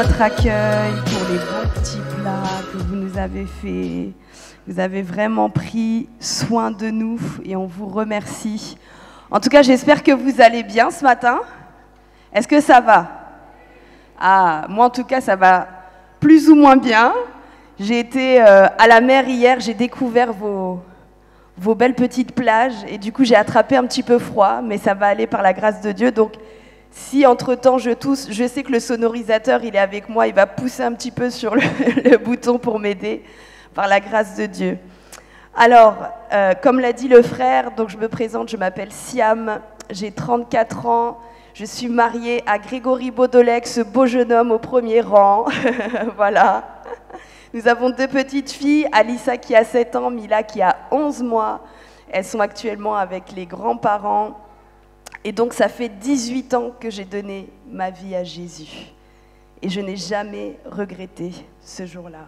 votre accueil, pour les bons petits plats que vous nous avez faits. Vous avez vraiment pris soin de nous et on vous remercie. En tout cas, j'espère que vous allez bien ce matin. Est-ce que ça va? Ah, moi en tout cas, ça va plus ou moins bien. J'ai été à la mer hier, j'ai découvert vos belles petites plages et du coup j'ai attrapé un petit peu froid, mais ça va aller par la grâce de Dieu. Donc si entre-temps je tousse, je sais que le sonorisateur il est avec moi, il va pousser un petit peu sur le bouton pour m'aider par la grâce de Dieu. Alors, comme l'a dit le frère, donc je me présente, je m'appelle Siam, j'ai 34 ans, je suis mariée à Grégory Baudolec, ce beau jeune homme au premier rang, voilà. Nous avons 2 petites filles, Alissa qui a 7 ans, Mila qui a 11 mois. Elles sont actuellement avec les grands-parents. Et donc ça fait 18 ans que j'ai donné ma vie à Jésus. Et je n'ai jamais regretté ce jour-là.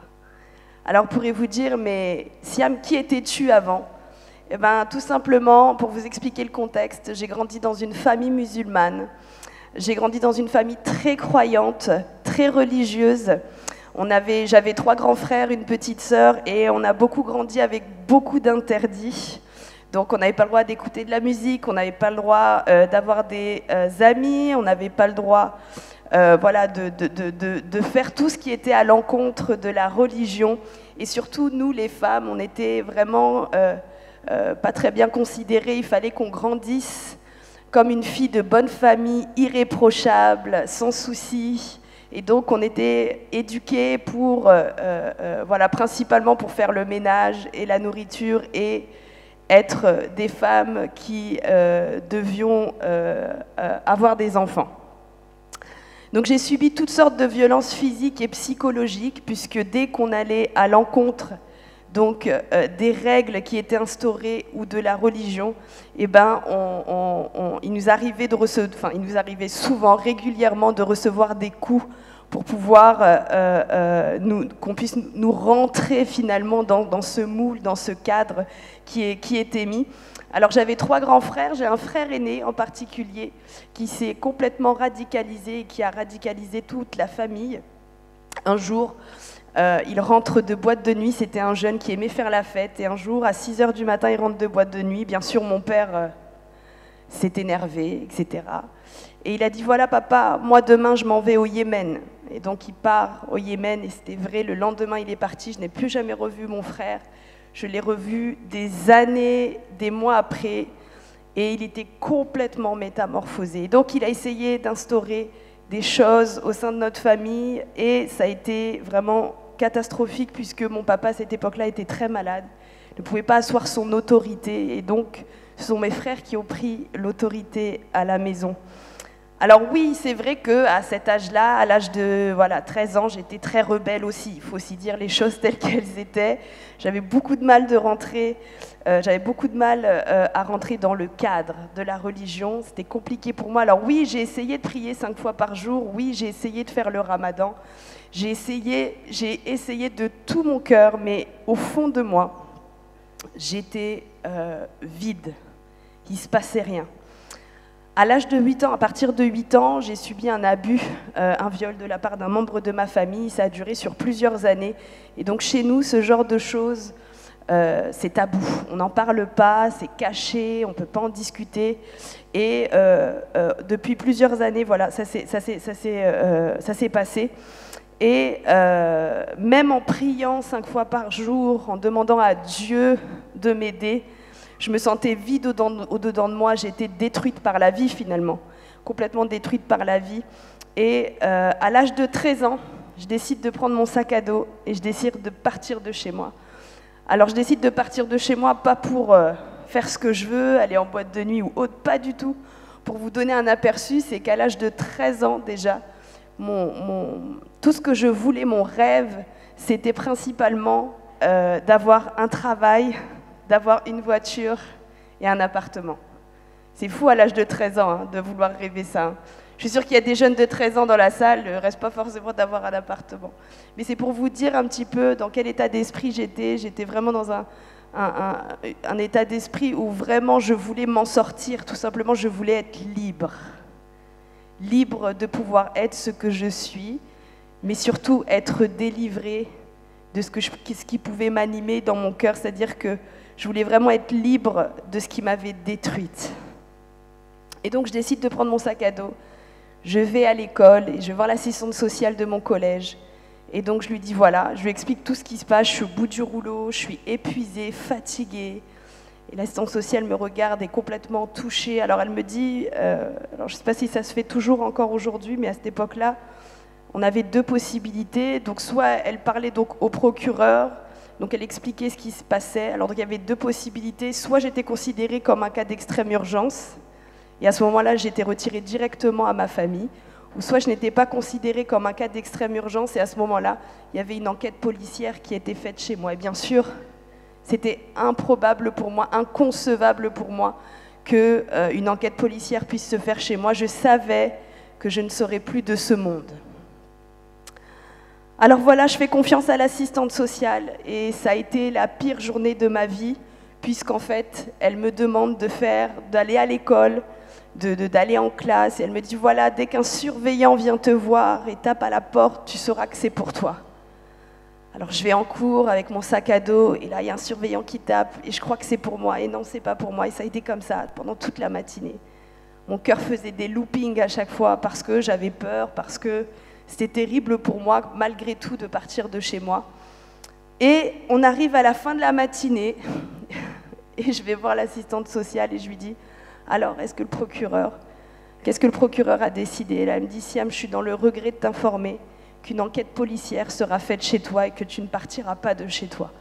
Alors pourrez-vous dire, mais Siam, qui étais-tu avant? Eh bien tout simplement, pour vous expliquer le contexte, j'ai grandi dans une famille musulmane. J'ai grandi dans une famille très croyante, très religieuse. J'avais 3 grands frères, une petite sœur, et on a beaucoup grandi avec beaucoup d'interdits. Donc on n'avait pas le droit d'écouter de la musique, on n'avait pas le droit d'avoir des amis, on n'avait pas le droit voilà, de faire tout ce qui était à l'encontre de la religion. Et surtout, nous les femmes, on était vraiment pas très bien considérées. Il fallait qu'on grandisse comme une fille de bonne famille, irréprochable, sans souci. Et donc on était éduqués pour, voilà, principalement pour faire le ménage et la nourriture et être des femmes qui devions avoir des enfants. Donc j'ai subi toutes sortes de violences physiques et psychologiques, puisque dès qu'on allait à l'encontre donc, des règles qui étaient instaurées ou de la religion, eh ben, il nous arrivait souvent, régulièrement, de recevoir des coups pour pouvoir qu'on puisse nous rentrer finalement dans ce moule, dans ce cadre qui était mis. Alors j'avais 3 grands frères, j'ai un frère aîné en particulier qui s'est complètement radicalisé et qui a radicalisé toute la famille. Un jour, il rentre de boîte de nuit, c'était un jeune qui aimait faire la fête, et un jour, à 6h du matin, il rentre de boîte de nuit. Bien sûr, mon père s'est énervé, etc. Et il a dit, voilà papa, moi demain, je m'en vais au Yémen. Et donc il part au Yémen, et c'était vrai, le lendemain, il est parti, je n'ai plus jamais revu mon frère. Je l'ai revu des années, des mois après, et il était complètement métamorphosé. Donc il a essayé d'instaurer des choses au sein de notre famille, et ça a été vraiment catastrophique, puisque mon papa, à cette époque-là, était très malade, ne pouvait pas asseoir son autorité, et donc ce sont mes frères qui ont pris l'autorité à la maison. Alors oui, c'est vrai qu'à cet âge-là, à l'âge de 13 ans, j'étais très rebelle aussi. Il faut aussi dire les choses telles qu'elles étaient. J'avais beaucoup de mal à rentrer dans le cadre de la religion. C'était compliqué pour moi. Alors oui, j'ai essayé de prier 5 fois par jour. Oui, j'ai essayé de faire le ramadan. J'ai essayé de tout mon cœur, mais au fond de moi, j'étais vide. Il ne se passait rien. À l'âge de 8 ans, à partir de 8 ans, j'ai subi un abus, un viol de la part d'un membre de ma famille. Ça a duré sur plusieurs années. Et donc chez nous, ce genre de choses, c'est tabou. On n'en parle pas, c'est caché, on ne peut pas en discuter. Et depuis plusieurs années, voilà, ça s'est passé. Et même en priant 5 fois par jour, en demandant à Dieu de m'aider, je me sentais vide au-dedans de moi, j'étais détruite par la vie finalement, complètement détruite par la vie. Et à l'âge de 13 ans, je décide de prendre mon sac à dos et je décide de partir de chez moi. Alors je décide de partir de chez moi, pas pour faire ce que je veux, aller en boîte de nuit ou autre, pas du tout. Pour vous donner un aperçu, c'est qu'à l'âge de 13 ans déjà, tout ce que je voulais, mon rêve, c'était principalement d'avoir un travail, d'avoir une voiture et un appartement. C'est fou à l'âge de 13 ans hein, de vouloir rêver ça. Hein. Je suis sûre qu'il y a des jeunes de 13 ans dans la salle, il ne reste pas forcément d'avoir un appartement. Mais c'est pour vous dire un petit peu dans quel état d'esprit j'étais. J'étais vraiment dans un état d'esprit où vraiment je voulais m'en sortir. Tout simplement, je voulais être libre. Libre de pouvoir être ce que je suis mais surtout être délivrée de ce qui pouvait m'animer dans mon cœur, c'est-à-dire que je voulais vraiment être libre de ce qui m'avait détruite. Et donc je décide de prendre mon sac à dos, je vais à l'école et je vais voir l'assistante sociale de mon collège. Et donc je lui dis voilà, je lui explique tout ce qui se passe, je suis au bout du rouleau, je suis épuisée, fatiguée. Et l'assistante sociale me regarde et complètement touchée. Alors elle me dit, alors je ne sais pas si ça se fait toujours encore aujourd'hui, mais à cette époque-là, on avait deux possibilités. Donc soit elle parlait donc au procureur, donc elle expliquait ce qui se passait. Alors donc, il y avait deux possibilités. Soit j'étais considérée comme un cas d'extrême urgence, et à ce moment-là, j'étais retirée directement à ma famille. Ou soit je n'étais pas considérée comme un cas d'extrême urgence, et à ce moment-là, il y avait une enquête policière qui était faite chez moi. Et bien sûr, c'était improbable pour moi, inconcevable pour moi, qu'une enquête policière puisse se faire chez moi. Je savais que je ne serais plus de ce monde. Alors voilà, je fais confiance à l'assistante sociale et ça a été la pire journée de ma vie, puisqu'en fait, elle me demande d'aller à l'école, d'aller en classe, et elle me dit, voilà, dès qu'un surveillant vient te voir et tape à la porte, tu sauras que c'est pour toi. Alors je vais en cours avec mon sac à dos, et là, il y a un surveillant qui tape, et je crois que c'est pour moi, et non, c'est pas pour moi, et ça a été comme ça pendant toute la matinée. Mon cœur faisait des loopings à chaque fois, parce que j'avais peur, parce que c'était terrible pour moi, malgré tout, de partir de chez moi. Et on arrive à la fin de la matinée, et je vais voir l'assistante sociale, et je lui dis, alors, qu'est-ce que le procureur a décidé? Et là, elle me dit, Siam, je suis dans le regret de t'informer qu'une enquête policière sera faite chez toi et que tu ne partiras pas de chez toi.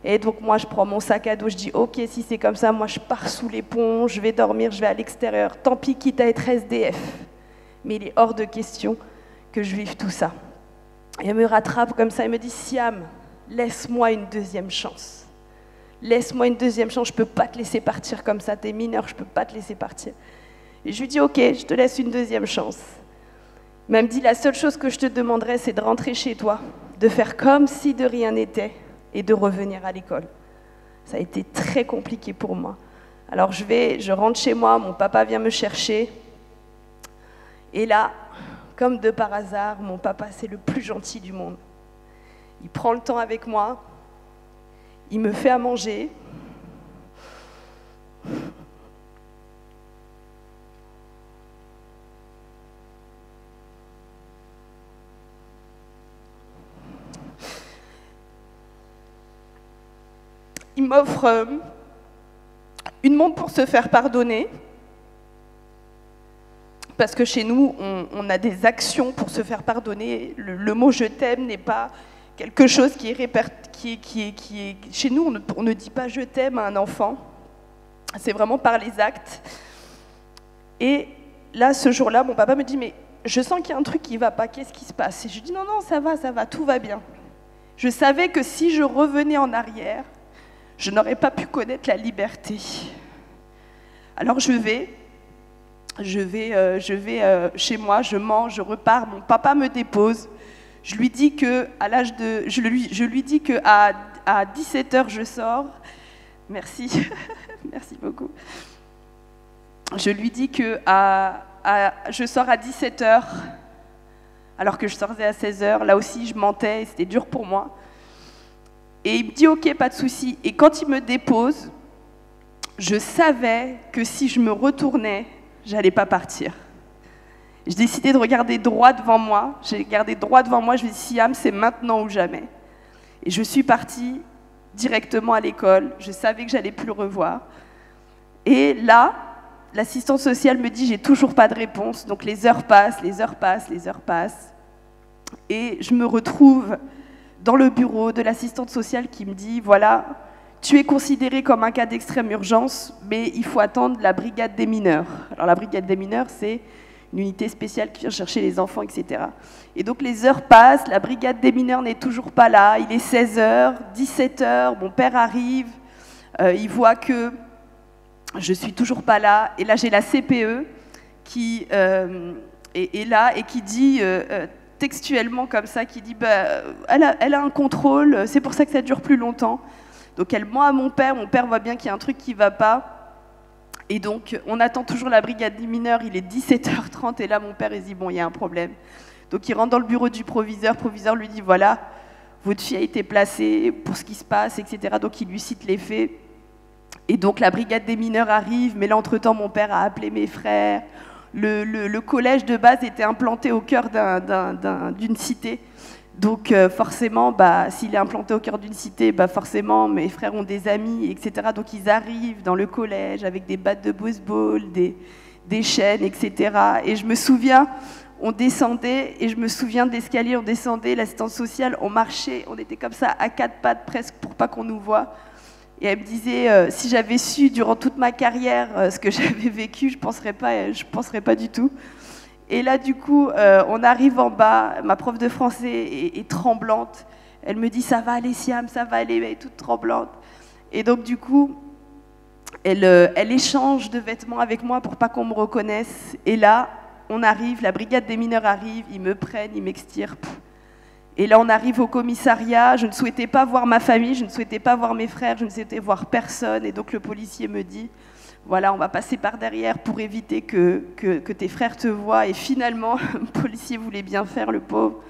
Et donc moi, je prends mon sac à dos, je dis, ok, si c'est comme ça, moi je pars sous les ponts, je vais dormir, je vais à l'extérieur, tant pis, quitte à être SDF. Mais il est hors de question que je vive tout ça. Et elle me rattrape comme ça, elle me dit, Siam, laisse-moi une deuxième chance. Laisse-moi une deuxième chance, je ne peux pas te laisser partir comme ça, t'es mineur, je ne peux pas te laisser partir. Et je lui dis, ok, je te laisse une deuxième chance. Mais elle me dit, la seule chose que je te demanderais, c'est de rentrer chez toi, de faire comme si de rien n'était et de revenir à l'école. Ça a été très compliqué pour moi. Alors je rentre chez moi, mon papa vient me chercher. Et là, comme de par hasard, mon papa, c'est le plus gentil du monde. Il prend le temps avec moi, il me fait à manger. Il m'offre une montre pour se faire pardonner. Parce que chez nous, on a des actions pour se faire pardonner. Le mot « je t'aime » n'est pas quelque chose qui est chez nous, on ne dit pas « je t'aime » à un enfant. C'est vraiment par les actes. Et là, ce jour-là, mon papa me dit « mais je sens qu'il y a un truc qui ne va pas, qu'est-ce qui se passe ?» Et je dis « non, non, ça va, tout va bien. » Je savais que si je revenais en arrière, je n'aurais pas pu connaître la liberté. Alors je vais chez moi, je mange, je repars, mon papa me dépose. Je lui dis que à 17h je sors. Merci, merci beaucoup. Je lui dis que je sors à 17h, alors que je sortais à 16h. Là aussi, je mentais, c'était dur pour moi. Et il me dit ok, pas de souci. Et quand il me dépose, je savais que si je me retournais, j'allais pas partir. J'ai décidé de regarder droit devant moi. J'ai regardé droit devant moi, je me suis dit, Siam, c'est maintenant ou jamais. Et je suis partie directement à l'école. Je savais que j'allais plus le revoir. Et là, l'assistante sociale me dit, j'ai toujours pas de réponse. Donc les heures passent, les heures passent, les heures passent. Et je me retrouve dans le bureau de l'assistante sociale qui me dit, voilà, tu es considéré comme un cas d'extrême urgence, mais il faut attendre la brigade des mineurs. Alors la brigade des mineurs, c'est une unité spéciale qui vient chercher les enfants, etc. Et donc les heures passent, la brigade des mineurs n'est toujours pas là, il est 16h, 17h, mon père arrive, il voit que je suis toujours pas là, et là j'ai la CPE qui est là et qui dit textuellement comme ça, qui dit elle a un contrôle, c'est pour ça que ça dure plus longtemps. Donc elle ment à mon père voit bien qu'il y a un truc qui ne va pas. Et donc on attend toujours la brigade des mineurs, il est 17h30 et là mon père il dit bon il y a un problème. Donc il rentre dans le bureau du proviseur. Le proviseur lui dit, voilà, votre fille a été placée pour ce qui se passe, etc. Donc il lui cite les faits. Et donc la brigade des mineurs arrive, mais là, entre-temps, mon père a appelé mes frères. Le collège de base était implanté au cœur d'une cité. Donc forcément, s'il est implanté au cœur d'une cité, forcément, mes frères ont des amis, etc. Donc ils arrivent dans le collège avec des battes de baseball, des chaînes, etc. Et je me souviens, on descendait, et je me souviens de l'escalier, on descendait, l'assistante sociale, on marchait, on était comme ça à quatre pattes presque pour pas qu'on nous voie. Et elle me disait, si j'avais su durant toute ma carrière ce que j'avais vécu, je penserais pas du tout. Et là, du coup, on arrive en bas, ma prof de français est tremblante. Elle me dit, ça va aller, Siam, ça va aller, elle est toute tremblante. Et donc, du coup, elle échange de vêtements avec moi pour pas qu'on me reconnaisse. Et là, on arrive, la brigade des mineurs arrive, ils me prennent, ils m'extirpent. Et là, on arrive au commissariat, je ne souhaitais pas voir ma famille, je ne souhaitais pas voir mes frères, je ne souhaitais voir personne. Et donc, le policier me dit, voilà, on va passer par derrière pour éviter que tes frères te voient. Et finalement, le policier voulait bien faire, le pauvre.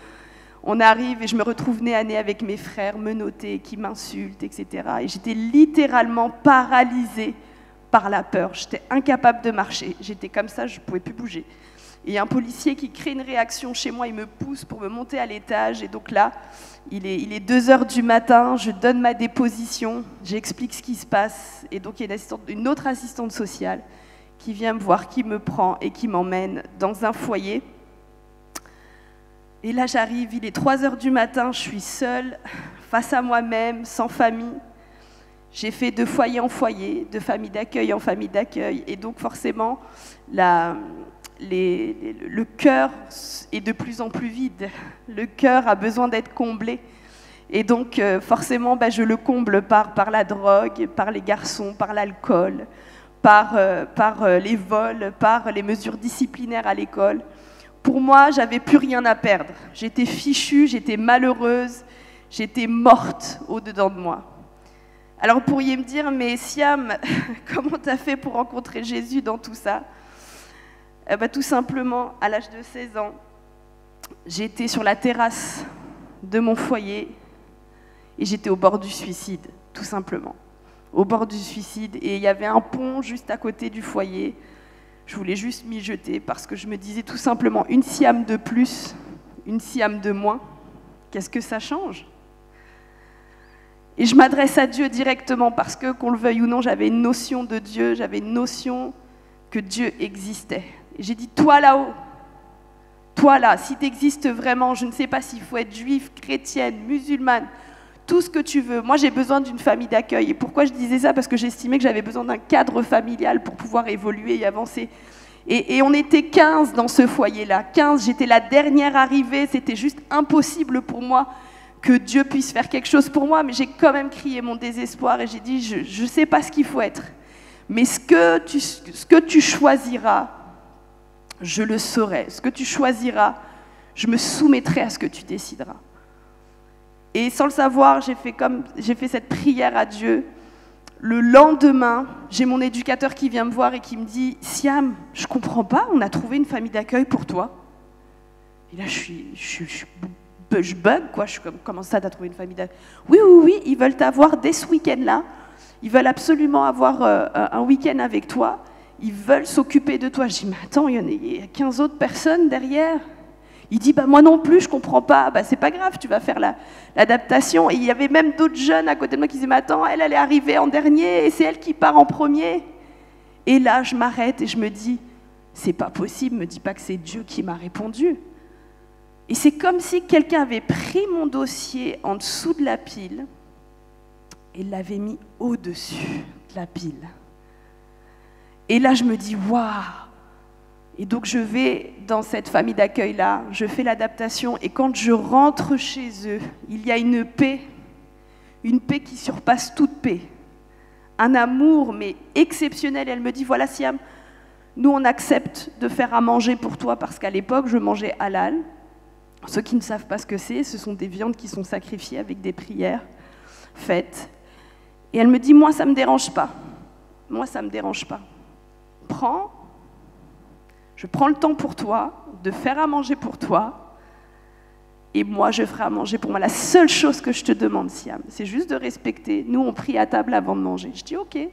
On arrive et je me retrouve nez à nez avec mes frères, menottés, qui m'insultent, etc. Et j'étais littéralement paralysée par la peur. J'étais incapable de marcher. J'étais comme ça, je ne pouvais plus bouger. Et il y a un policier qui crée une réaction chez moi, il me pousse pour me monter à l'étage. Et donc là, il est 2 heures du matin, je donne ma déposition, j'explique ce qui se passe. Et donc il y a une autre assistante sociale qui vient me voir, qui me prend et qui m'emmène dans un foyer. Et là j'arrive, il est 3 heures du matin, je suis seule, face à moi-même, sans famille. J'ai fait de foyer en foyer, de famille d'accueil en famille d'accueil. Et donc forcément, le cœur est de plus en plus vide. Le cœur a besoin d'être comblé. Et donc, forcément, je le comble par la drogue, par les garçons, par l'alcool, par les vols, par les mesures disciplinaires à l'école. Pour moi, j'avais plus rien à perdre. J'étais fichue, j'étais malheureuse, j'étais morte au-dedans de moi. Alors, vous pourriez me dire, mais Siam, comment tu as fait pour rencontrer Jésus dans tout ça ? Tout simplement, à l'âge de 16 ans, j'étais sur la terrasse de mon foyer et j'étais au bord du suicide, tout simplement. Au bord du suicide, et il y avait un pont juste à côté du foyer. Je voulais juste m'y jeter parce que je me disais tout simplement, une Siam de plus, une Siam de moins, qu'est-ce que ça change ? Et je m'adresse à Dieu directement parce que, qu'on le veuille ou non, j'avais une notion de Dieu, j'avais une notion que Dieu existait. Et j'ai dit, toi là-haut, toi là, si tu existes vraiment, je ne sais pas s'il faut être juif, chrétienne, musulmane, tout ce que tu veux. Moi, j'ai besoin d'une famille d'accueil. Et pourquoi je disais ça ? Parce que j'estimais que j'avais besoin d'un cadre familial pour pouvoir évoluer et avancer. Et on était 15 dans ce foyer-là. 15, j'étais la dernière arrivée. C'était juste impossible pour moi que Dieu puisse faire quelque chose pour moi. Mais j'ai quand même crié mon désespoir et j'ai dit, je ne sais pas ce qu'il faut être. Mais ce que tu choisiras, je le saurai. Ce que tu choisiras, je me soumettrai à ce que tu décideras. Et sans le savoir, j'ai fait cette prière à Dieu. Le lendemain, j'ai mon éducateur qui vient me voir et qui me dit « Siam, je comprends pas, on a trouvé une famille d'accueil pour toi. » Et là, je bug, quoi. Je suis comme « Comment ça, t'as trouvé une famille d'accueil ?»« Oui, ils veulent t'avoir dès ce week-end-là. Ils veulent absolument avoir un week-end avec toi. Ils veulent s'occuper de toi. » Je dis, mais attends, il y a 15 autres personnes derrière. Il dit, moi non plus, je comprends pas. C'est pas grave, tu vas faire l'adaptation. Et il y avait même d'autres jeunes à côté de moi qui disaient, mais attends, elle est arrivée en dernier et c'est elle qui part en premier. Et là, je m'arrête et je me dis, c'est pas possible, me dis pas que c'est Dieu qui m'a répondu. Et c'est comme si quelqu'un avait pris mon dossier en dessous de la pile et l'avait mis au-dessus de la pile. Et là, je me dis, waouh! Et donc, je vais dans cette famille d'accueil-là, je fais l'adaptation, et quand je rentre chez eux, il y a une paix qui surpasse toute paix. Un amour, mais exceptionnel. Elle me dit, voilà, Siam, nous, on accepte de faire à manger pour toi, parce qu'à l'époque, je mangeais halal. Ceux qui ne savent pas ce que c'est, ce sont des viandes qui sont sacrifiées avec des prières faites. Et elle me dit, moi, ça ne me dérange pas. Moi, ça ne me dérange pas. Je prends le temps pour toi, de faire à manger pour toi, et moi, je ferai à manger pour moi. La seule chose que je te demande, Siam, c'est juste de respecter. Nous, on prie à table avant de manger. Je dis, OK. Ils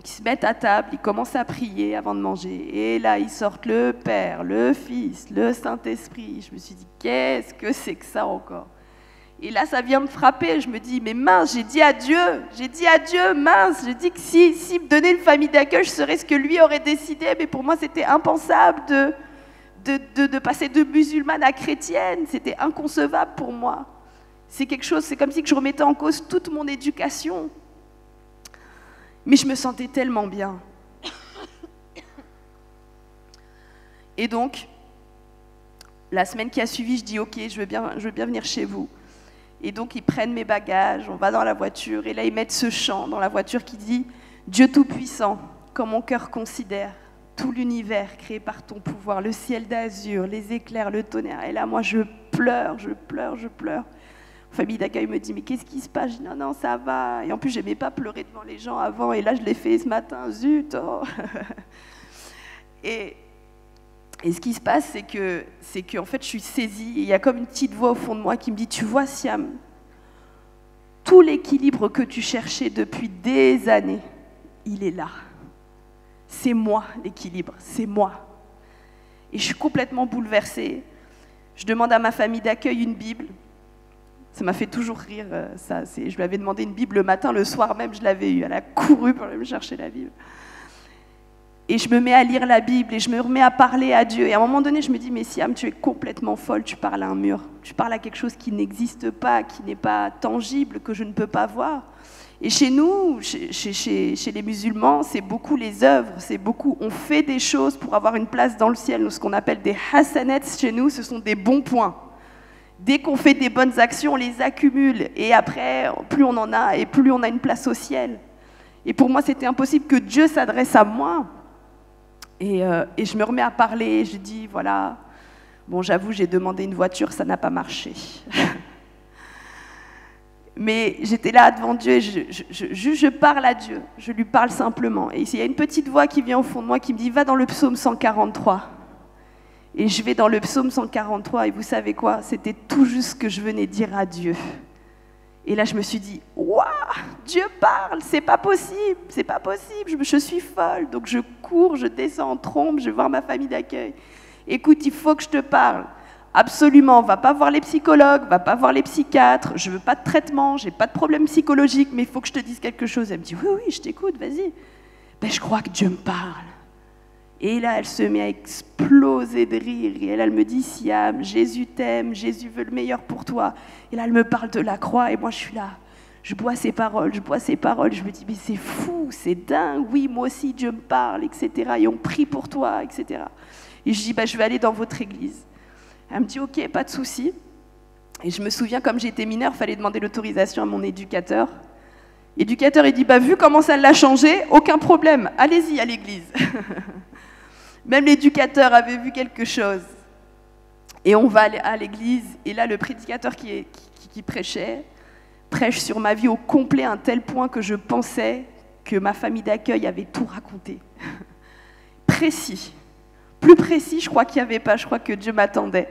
se mettent à table, ils commencent à prier avant de manger. Et là, ils sortent le Père, le Fils, le Saint-Esprit. Je me suis dit, qu'est-ce que c'est que ça encore? Et là, ça vient me frapper. Je me dis, mais mince, j'ai dit à Dieu, mince. J'ai dit que si me donnait une famille d'accueil, je serais ce que lui aurait décidé. Mais pour moi, c'était impensable de passer de musulmane à chrétienne. C'était inconcevable pour moi. C'est quelque chose, c'est comme si je remettais en cause toute mon éducation. Mais je me sentais tellement bien. Et donc, la semaine qui a suivi, je dis « Ok, je veux bien venir chez vous ». Et donc, ils prennent mes bagages, on va dans la voiture, et là, ils mettent ce chant dans la voiture qui dit « Dieu Tout-Puissant, quand mon cœur considère tout l'univers créé par ton pouvoir, le ciel d'azur, les éclairs, le tonnerre. » Et là, moi, je pleure. La famille d'accueil me dit « Mais qu'est-ce qui se passe ?» Je dis « Non, ça va. » Et en plus, je n'aimais pas pleurer devant les gens avant. Et là, je l'ai fait ce matin. Zut oh. Et ce qui se passe, c'est que en fait, je suis saisie. Et il y a comme une petite voix au fond de moi qui me dit « Tu vois, Siam, tout l'équilibre que tu cherchais depuis des années, il est là. C'est moi, l'équilibre. C'est moi. » Et je suis complètement bouleversée. Je demande à ma famille d'accueil une Bible. Ça m'a fait toujours rire, ça. Je lui avais demandé une Bible le matin, le soir même, je l'avais eue. Elle a couru pour aller me chercher la Bible. Et je me mets à lire la Bible et je me remets à parler à Dieu. Et à un moment donné, je me dis, mais Siam, tu es complètement folle, tu parles à un mur. Tu parles à quelque chose qui n'existe pas, qui n'est pas tangible, que je ne peux pas voir. Et chez nous, chez les musulmans, c'est beaucoup les œuvres, c'est beaucoup, on fait des choses pour avoir une place dans le ciel. Ce qu'on appelle des hasanats chez nous, ce sont des bons points. Dès qu'on fait des bonnes actions, on les accumule. Et après, plus on en a, et plus on a une place au ciel. Et pour moi, c'était impossible que Dieu s'adresse à moi. Et je me remets à parler, je dis, voilà, bon, j'avoue, j'ai demandé une voiture, ça n'a pas marché. Mais j'étais là devant Dieu et je parle à Dieu, je lui parle simplement. Et il y a une petite voix qui vient au fond de moi qui me dit, va dans le psaume 143. Et je vais dans le psaume 143, et vous savez quoi? C'était tout juste ce que je venais dire à Dieu. Et là, je me suis dit, waouh, Dieu parle, c'est pas possible, je suis folle. Donc je cours, je descends en trombe, je vais voir ma famille d'accueil. Écoute, il faut que je te parle. Absolument, va pas voir les psychologues, va pas voir les psychiatres, je veux pas de traitement, j'ai pas de problème psychologique, mais il faut que je te dise quelque chose. Elle me dit, oui, je t'écoute, vas-y. Ben, je crois que Dieu me parle. Et là, elle se met à exploser de rire. Et elle me dit, Siam, Jésus t'aime, Jésus veut le meilleur pour toi. Et là, elle me parle de la croix. Et moi, je suis là. Je bois ses paroles. Je me dis, mais c'est fou, c'est dingue. Oui, moi aussi, Dieu me parle, etc. Et on prie pour toi, etc. Et je dis, je vais aller dans votre église. Elle me dit, ok, pas de souci. Et je me souviens, comme j'étais mineure, il fallait demander l'autorisation à mon éducateur. L'éducateur, il dit, vu comment ça l'a changé, aucun problème, allez-y à l'église. Même l'éducateur avait vu quelque chose. Et on va aller à l'église, et là, le prédicateur qui prêche sur ma vie au complet à un tel point que je pensais que ma famille d'accueil avait tout raconté. Précis. Plus précis, je crois qu'il n'y avait pas, je crois que Dieu m'attendait.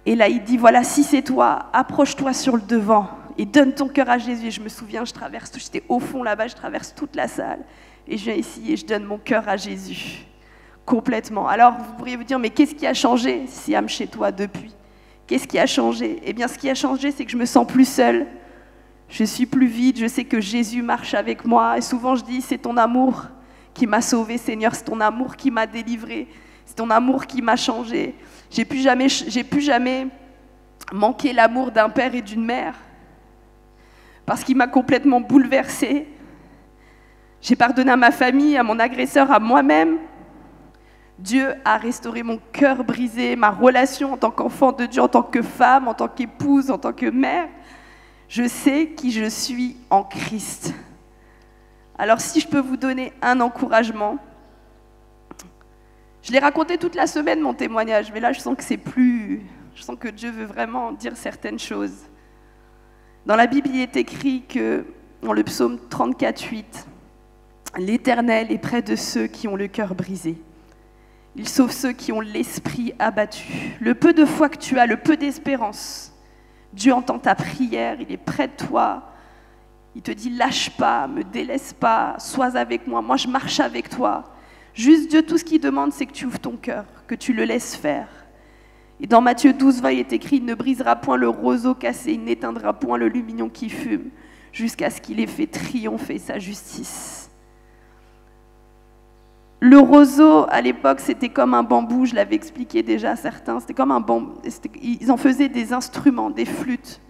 Et là, il dit, voilà, si c'est toi, approche-toi sur le devant et donne ton cœur à Jésus. Et je me souviens, j'étais au fond là-bas, je traverse toute la salle, et je viens ici et je donne mon cœur à Jésus. Complètement. Alors, vous pourriez vous dire, mais qu'est-ce qui a changé, Siam, chez toi depuis? Qu'est-ce qui a changé? Eh bien, ce qui a changé, c'est que je me sens plus seule. Je suis plus vide, je sais que Jésus marche avec moi. Et souvent, je dis, c'est ton amour qui m'a sauvée, Seigneur. C'est ton amour qui m'a délivrée. C'est ton amour qui m'a changée. J'ai plus jamais manqué l'amour d'un père et d'une mère. Parce qu'il m'a complètement bouleversée. J'ai pardonné à ma famille, à mon agresseur, à moi-même. Dieu a restauré mon cœur brisé, ma relation en tant qu'enfant de Dieu, en tant que femme, en tant qu'épouse, en tant que mère. Je sais qui je suis en Christ. Alors si je peux vous donner un encouragement, je l'ai raconté toute la semaine mon témoignage, mais là je sens que Dieu veut vraiment dire certaines choses. Dans la Bible, il est écrit que, dans le psaume 34, 8, « L'Éternel est près de ceux qui ont le cœur brisé. Il sauve ceux qui ont l'esprit abattu. Le peu de foi que tu as, le peu d'espérance, Dieu entend ta prière, il est près de toi. Il te dit, lâche pas, me délaisse pas, sois avec moi, moi je marche avec toi. Juste Dieu, tout ce qu'il demande, c'est que tu ouvres ton cœur, que tu le laisses faire. Et dans Matthieu 12, 20, il est écrit, il ne brisera point le roseau cassé, il n'éteindra point le lumignon qui fume, jusqu'à ce qu'il ait fait triompher sa justice. Le roseau, à l'époque, c'était comme un bambou, je l'avais expliqué déjà à certains, c'était comme un bambou, ils en faisaient des instruments, des flûtes.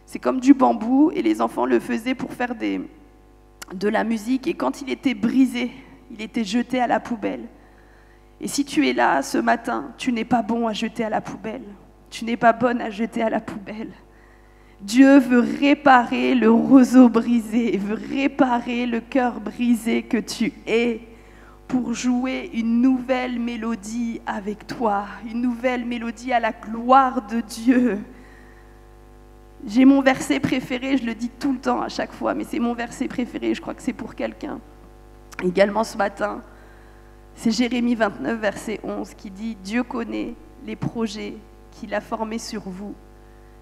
C'est comme du bambou, et les enfants le faisaient pour faire de la musique, et quand il était brisé, il était jeté à la poubelle. Et si tu es là ce matin, tu n'es pas bon à jeter à la poubelle, tu n'es pas bonne à jeter à la poubelle. Dieu veut réparer le roseau brisé, veut réparer le cœur brisé que tu es, pour jouer une nouvelle mélodie avec toi, une nouvelle mélodie à la gloire de Dieu. J'ai mon verset préféré, je le dis tout le temps à chaque fois, mais c'est mon verset préféré, je crois que c'est pour quelqu'un. Également ce matin, c'est Jérémie 29, verset 11, qui dit « Dieu connaît les projets qu'il a formés sur vous,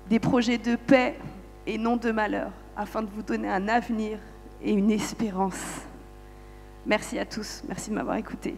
des projets de paix et non de malheur, afin de vous donner un avenir et une espérance. » Merci à tous, merci de m'avoir écouté.